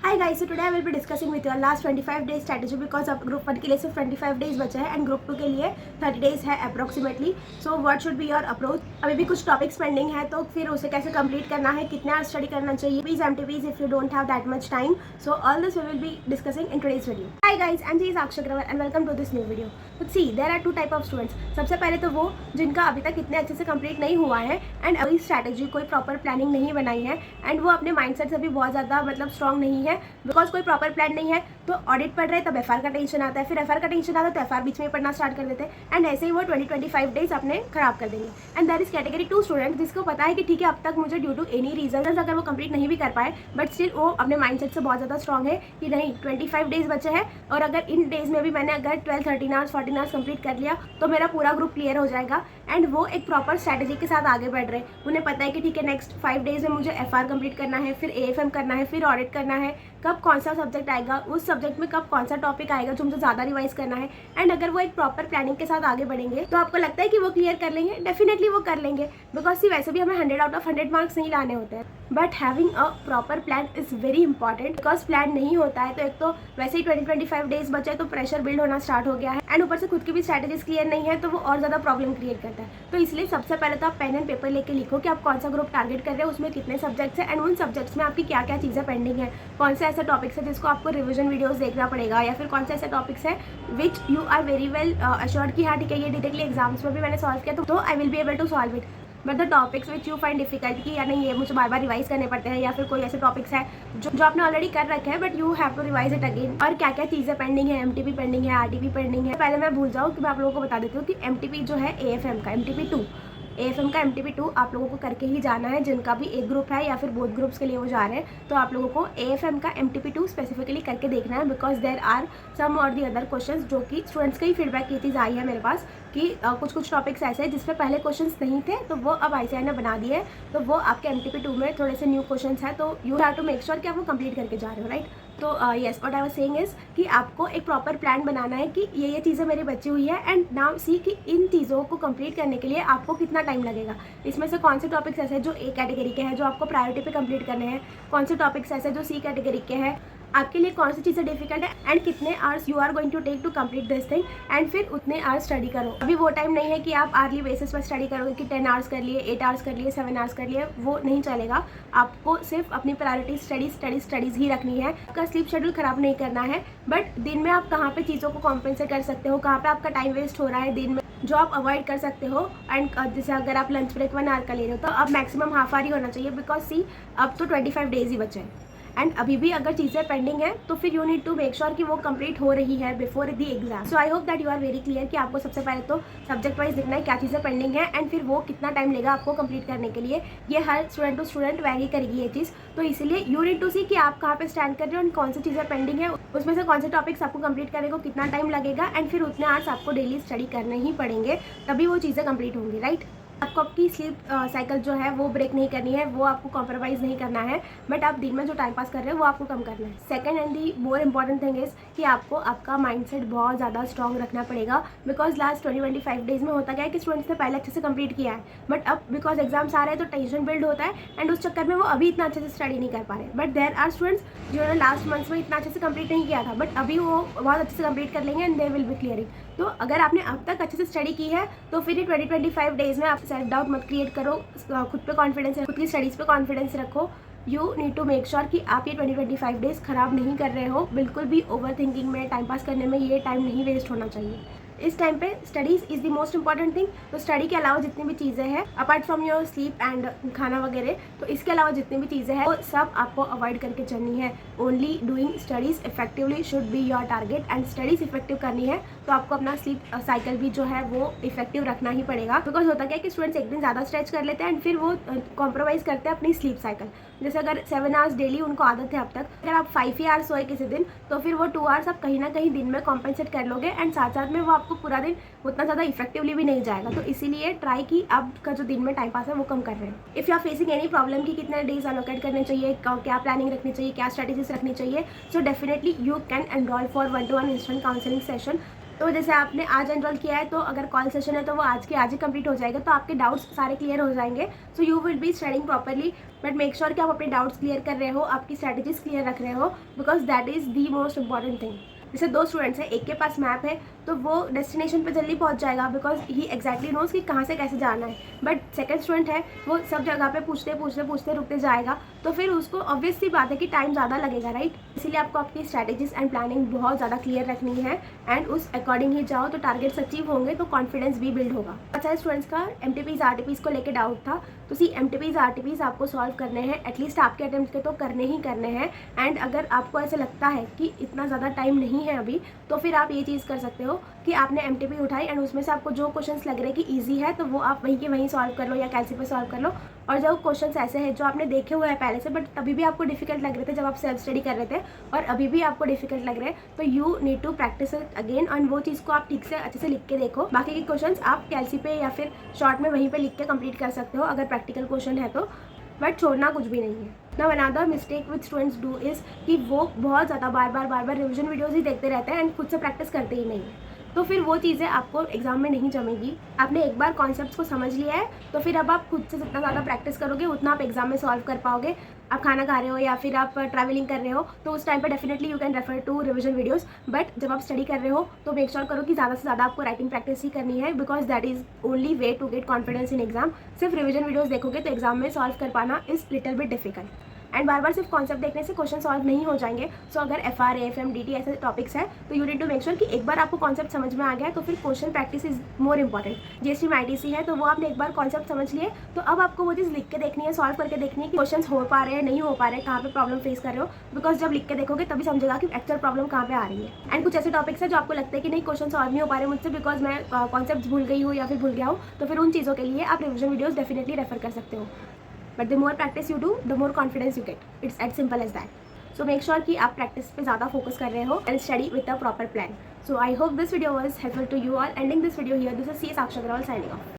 Hi guys, so today I will be discussing with you our last 25 days strategy because अब group 1 के लिए सिर्फ 25 days बचा है एंड ग्रुप 2 के लिए 30 days है approximately. So what should be your approach. अभी भी कुछ टॉपिक्स पेंडिंग है तो फिर उसे कैसे कंप्लीट करना है, कितने आवर्स स्टडी करना चाहिए, please MTPs if you don't have that much time. So all this we will be discussing in today's video. Hi guys, I am ji Sakshi Agarwal and welcome to this new video. See there are two type of students. सबसे पहले तो वो जिनका अभी तक इतने अच्छे से कंप्लीट नहीं हुआ है एंड अभी स्ट्रैटेजी कोई प्रॉपर प्लानिंग नहीं बनाई है एंड वो अपने माइंडसेट से भी बहुत ज़्यादा स्ट्रॉन्ग नहीं है बिकॉज कोई प्रॉपर प्लान नहीं है. तो ऑडिट पढ़ रहे तब एफआर का टेंशन आता है, फिर एफआर का टेंशन आता है तो एफआर बीच में पढ़ना स्टार्ट कर देते हैं एंड ऐसे ही वो 20-25 डेज अपने खराब कर देंगे. And that is category 2 student जिसको पता है कि ठीक है अब तक मुझे ड्यू टू एनी रीजन अगर वो कंप्लीट नहीं भी कर पाए बट स्टिल वो अपने माइंडसेट से बहुत ज़्यादा स्ट्रॉन्ग है कि नहीं 25 डेज बचे हैं और अगर इन डेज में भी मैंने अगर 12-13 आवर्स 14 आवर्स कंप्लीट कर लिया तो मेरा पूरा ग्रुप क्लियर हो जाएगा. एंड वो एक प्रॉपर स्ट्रैटेजी के साथ आगे बढ़ रहे हैं. उन्हें पता है कि ठीक है नेक्स्ट 5 डेज में मुझे एफआर कंप्लीट करना है, फिर एएफएम करना है, फिर ऑडिट करना है, कब कौन सा सब्जेक्ट आएगा, उस सब्जेक्ट में कब कौन सा टॉपिक आएगा जो मुझे ज़्यादा रिवाइज करना है. एंड अगर वो एक प्रॉपर प्लानिंग के साथ आगे बढ़ेंगे तो आपको लगता है कि वो क्लियर कर लेंगे. डेफिनेटली वो कर लेंगे बिकॉज सी वैसे भी हमें 100 आउट ऑफ 100 मार्क्स नहीं लाने होते हैं. But having a proper plan is very important because plan नहीं होता है तो एक तो वैसे ही 20-25 डेज बचे तो प्रेशर बिल्ड होना स्टार्ट हो गया है एंड ऊपर से खुद की भी स्ट्रैटेजीज क्लियर नहीं है तो वो और ज़्यादा प्रॉब्लम क्रिएट करता है. तो इसलिए सबसे पहले तो आप पेन एंड पेपर लेके लिखो कि आप कौन सा ग्रुप टारगेट कर रहे हो, उसमें कितने सब्जेक्ट्स हैं एंड उन सब्जेक्ट्स में आपकी क्या क्या चीज़ें पेंडिंग है, कौन से ऐसे टॉपिक्स है जिसको आपको रिविजन वीडियोस देखना पड़ेगा या फिर कौन से ऐसे टॉपिक्स हैं which you are very well assured कि हाँ ठीक है ये डायरेक्टली एग्जाम्स में भी मैंने सॉल्व किया तो I will be able to solve it. But the topics which you find difficult कि या नहीं ये मुझे बार बार रिवाइज करने पड़ते हैं या फिर कोई ऐसे टॉपिक्स है जो आपने ऑलरेडी कर रखे हैं but you have to revise it again. और क्या क्या चीज़ें पेंडिंग है, एमटीपी पेंडिंग है, आरटीपी पेंडिंग है. पहले मैं भूल जाऊँ कि मैं आप लोगों को बता देती हूँ कि एमटीपी जो है एएफएम का एएफएम का एमटीपी 2 आप लोगों को करके ही जाना है. जिनका भी एक ग्रुप है या फिर बोथ ग्रुप्स के लिए वो जा रहे हैं तो आप लोगों को एएफएम का एमटीपी 2 स्पेसिफिकली करके देखना है बिकॉज देयर आर सम और दी अदर क्वेश्चंस जो कि स्टूडेंट्स का ही फीडबैक की चीज़ आई है मेरे पास कि कुछ टॉपिक्स ऐसे हैं जिसमें पहले क्वेश्चंस नहीं थे तो वो अब आईसीआई ने बना दिए तो वो आपके एमटीपी 2 में थोड़े से न्यू क्वेश्चंस हैं तो you have to make sure कि आप वो कंप्लीट करके जा रहे हो राइट. तो yes what I was saying is कि आपको एक प्रॉपर प्लान बनाना है कि ये चीज़ें मेरी बची हुई है एंड नाउ सी कि इन चीज़ों को कंप्लीट करने के लिए आपको कितना टाइम लगेगा. इसमें से कौन से टॉपिक्स ऐसे जो ए कैटेगरी के हैं जो आपको प्रायोरिटी पे कंप्लीट करने हैं, कौन से टॉपिक्स ऐसे जो सी कैटेगरी के हैं, आपके लिए कौन सी चीज़ें डिफिकल्ट है एंड कितने hours you are going to take to complete this thing and फिर उतने आवर्स स्टडी करो. अभी वो टाइम नहीं है कि आप आर्ली बेसिस पर स्टडी करोगे कि 10 आवर्स कर लिए, 8 आवर्स कर लिए, 7 आवर्स कर लिए, वो नहीं चलेगा. आपको सिर्फ अपनी प्रायोरिटी स्टडीज़ ही रखनी है. आपका स्लीप शेड्यूल ख़राब नहीं करना है बट दिन में आप कहाँ पर चीज़ों को कॉम्पेंसेट कर सकते हो, कहाँ पर आपका टाइम वेस्ट हो रहा है दिन में जो आप अवॉइड कर सकते हो. एंड जैसे अगर आप लंच ब्रेक 1 आवर का ले रहे हो तो अब मैक्सिमम हाफ आवर ही होना चाहिए बिकॉज सी अब तो 25 डेज ही बचे हैं एंड अभी भी अगर चीज़ें पेंडिंग है तो फिर you need to make sure कि वो कंप्लीट हो रही है before the exam. So I hope that you are very clear कि आपको सबसे पहले तो सब्जेक्ट वाइज देखना है क्या चीज़ें पेंडिंग है एंड फिर वो कितना टाइम लेगा आपको कंप्लीट करने के लिए. ये हर स्टूडेंट टू स्टूडेंट वैरी करेगी ये चीज़. तो इसलिए यू नीड टू सी कि आप कहाँ पे स्टैंड कर रहे हो एंड कौन सी चीज़ें पेंडिंग है, उसमें से कौन से टॉपिक्स आपको कंप्लीट करने को कितना टाइम लगेगा एंड फिर उतने आवर्स आपको डेली स्टडी करने ही पड़ेंगे तभी वो चीज़ें कंप्लीट होंगी राइट. आपको आपकी स्लीप साइकिल जो है वो ब्रेक नहीं करनी है, वो आपको कॉम्प्रोमाइज़ नहीं करना है बट आप दिन में जो टाइम पास कर रहे हो वो आपको कम करना है. Second and the more important thing is कि आपको आपका माइंडसेट बहुत ज़्यादा स्ट्रॉन्ग रखना पड़ेगा बिकॉज लास्ट 20-25 डेज में होता क्या है कि स्टूडेंट्स ने पहले अच्छे से कंप्लीट किया है बट अब बिकॉज एग्जाम्स आ रहे हैं तो टेंशन बिल्ड होता है एंड उस चक्कर में वो अभी इतना अच्छे से स्टडी नहीं कर पा रहे. बट देयर आर स्टूडेंट्स जिन्होंने लास्ट मंथ्स में इतना अच्छे से कंप्लीट नहीं किया था बट अभी वो बहुत अच्छे से कंप्लीट कर लेंगे and they will be clearing. तो अगर आपने अब तक अच्छे से स्टडी की है तो फिर ये 20-25 डेज में आप सेल्फ डाउट मत क्रिएट करो, खुद पे कॉन्फिडेंस, खुद की स्टडीज़ पे कॉन्फिडेंस रखो. You need to make sure कि आप ये 20-25 डेज ख़राब नहीं कर रहे हो. बिल्कुल भी ओवर थिंकिंग में, टाइम पास करने में ये टाइम नहीं वेस्ट होना चाहिए. इस टाइम पे studies is the most important thing. तो स्टडी के अलावा जितनी भी चीज़ें हैं apart from your sleep and खाना वगैरह, तो इसके अलावा जितनी भी चीज़ें हैं वो सब आपको अवॉइड करके चलनी है. Only doing studies effectively should be your target and studies effective करनी है तो आपको अपना स्लीप साइकिल भी जो है वो इफेक्टिव रखना ही पड़ेगा. बिकॉज होता क्या है कि स्टूडेंट्स एक दिन ज़्यादा स्ट्रेच कर लेते हैं एंड फिर वो कॉम्प्रोमाइज़ करते हैं अपनी स्लीप साइकिल. जैसे अगर 7 आवर्स डेली उनको आदत है अब तक, अगर आप 5 ही आवर्स सोए किसी दिन तो फिर वो 2 आवर्स आप कहीं ना कहीं दिन में कॉम्पेंसेट कर लोगे एंड साथ साथ में वो आपको पूरा दिन उतना ज़्यादा इफेक्टिवली भी नहीं जाएगा. तो इसीलिए ट्राई कि आपका जो दिन में टाइम पास है वो कम कर रहे हैं. If you are facing any problem कि कितने डेज अलोकेट करने चाहिए, क्या प्लानिंग रखनी चाहिए, क्या स्ट्रैटेजीज रखनी चाहिए, so definitely you can enrol for 1-to-1 instant counselling session. तो जैसे आपने आज एनरोल किया है, तो अगर कॉल सेशन है तो वो आज के आज ही कंप्लीट हो जाएगा, तो आपके डाउट्स सारे क्लियर हो जाएंगे। So you will be studying properly, but make sure कि आप अपने डाउट्स क्लियर कर रहे हो, आपकी स्ट्रैटेजीज क्लियर रख रहे हो, because that is the most important thing. जैसे 2 स्टूडेंट्स हैं, एक के पास मैप है तो वो डेस्टिनेशन पे जल्दी पहुंच जाएगा बिकॉज ही एग्जैक्टली नोज कि कहाँ से कैसे जाना है, बट सेकंड स्टूडेंट है वो सब जगह पे पूछते रुकते जाएगा, तो फिर उसको ऑब्वियस सी बात है कि टाइम ज़्यादा लगेगा, राइट। इसीलिए आपको अपनी स्ट्रैटेजीज एंड प्लानिंग बहुत ज़्यादा क्लियर रखनी है एंड उस अकॉर्डिंग ही जाओ, तो टारगेट्स अचीव होंगे तो कॉन्फिडेंस भी बिल्ड होगा। बहुत सारे स्टूडेंट्स का MTPs RTPs को लेकर डाउट था, तो सी MTPs RTPs आपको सॉल्व करने हैं, एटलीस्ट आपके अटेम्प्ट के तो करने ही करने हैं। एंड अगर आपको ऐसे लगता है कि इतना ज़्यादा टाइम नहीं है अभी, तो फिर आप ये चीज़ कर सकते हो कि आपने MTP उठाई एंड उसमें से आपको जो क्वेश्चंस लग रहे हैं कि ईजी है, तो वो आप वहीं के वहीं सॉल्व कर लो या कैलसी पे सॉल्व कर लो। और जो क्वेश्चंस ऐसे हैं जो आपने देखे हुए हैं पहले से, बट तभी भी आपको डिफिकल्ट लग रहे थे जब आप सेल्फ स्टडी कर रहे थे, और अभी भी आपको डिफिकल्ट लग रहे हैं, तो you need to practise it again, and वो चीज़ को आप ठीक से अच्छे से लिख के देखो। बाकी के क्वेश्चंस आप कैलसी पे या फिर शॉर्ट में वहीं पे लिख के कंप्लीट कर सकते हो अगर प्रैक्टिकल क्वेश्चन है तो, बट छोड़ना कुछ भी नहीं है। Now another mistake which students do is कि वो बहुत ज़्यादा बार बार रिविजन वीडियोज़ ही देखते रहते हैं एंड खुद से प्रैक्टिस करते ही नहीं है, तो फिर वो चीज़ें आपको एग्जाम में नहीं जमेगी। आपने एक बार कॉन्सेप्ट्स को समझ लिया है, तो फिर अब आप खुद से जितना ज़्यादा प्रैक्टिस करोगे उतना आप एग्जाम में सॉल्व कर पाओगे। आप खाना खा रहे हो या फिर आप ट्रैवलिंग कर रहे हो, तो उस टाइम पे definitely you can refer to revision videos, but जब आप स्टडी कर रहे हो तो मेक श्योर करो कि ज़्यादा से ज़्यादा आपको राइटिंग प्रैक्टिस ही करनी है, because that is only way to get confidence in exam. सिर्फ रिविजन वीडियोज़ देखोगे तो एग्जाम में सॉल्व कर पाना is little bit difficult, and बार बार सिर्फ कॉन्सेप्ट देखने से क्वेश्चन सॉल्व नहीं हो जाएंगे। सो अगर FRA FM DT ऐसे टॉपिक्स है, तो you need to make sure कि एक बार आपको कॉन्सेप्ट समझ में आ गया है, तो फिर question practice is more important. GST में ITC है, तो वो आपने एक बार कॉन्सेप्ट समझ लिए, तो अब आपको वो चीज़ लिख के देखनी है, सॉल्व करके देखनी है कि क्वेश्चन हो पा रहे हैं नहीं हो पा रहे हैं, कहाँ पे प्रॉब्लम फेस कर रहे हो, बिकॉज जब लिख के देखोगे तभी समझेगा कि एक्चुअल प्रॉब्लम कहाँ पे आ रही है। एंड कुछ ऐसे टॉपिक्स है जो आपको लगता है कि नहीं क्वेश्चन सॉल्व नहीं हो पा रहे मुझसे बिकॉज मैं कॉन्सेप्ट भूल गई हूँ या फिर भूल गया हूँ, तो फिर उन चीज़ों के लिए आप रिविजन वीडियोज़ डेफिनेटली रेफर कर सकते हो। But the more practice you do, the more confidence you get. It's as simple as that. So make sure कि आप practice पे ज़्यादा focus कर रहे हो and study with a proper plan. So I hope this video was helpful to you all. Ending this video here, this is C. Sakshi Agrawal signing off.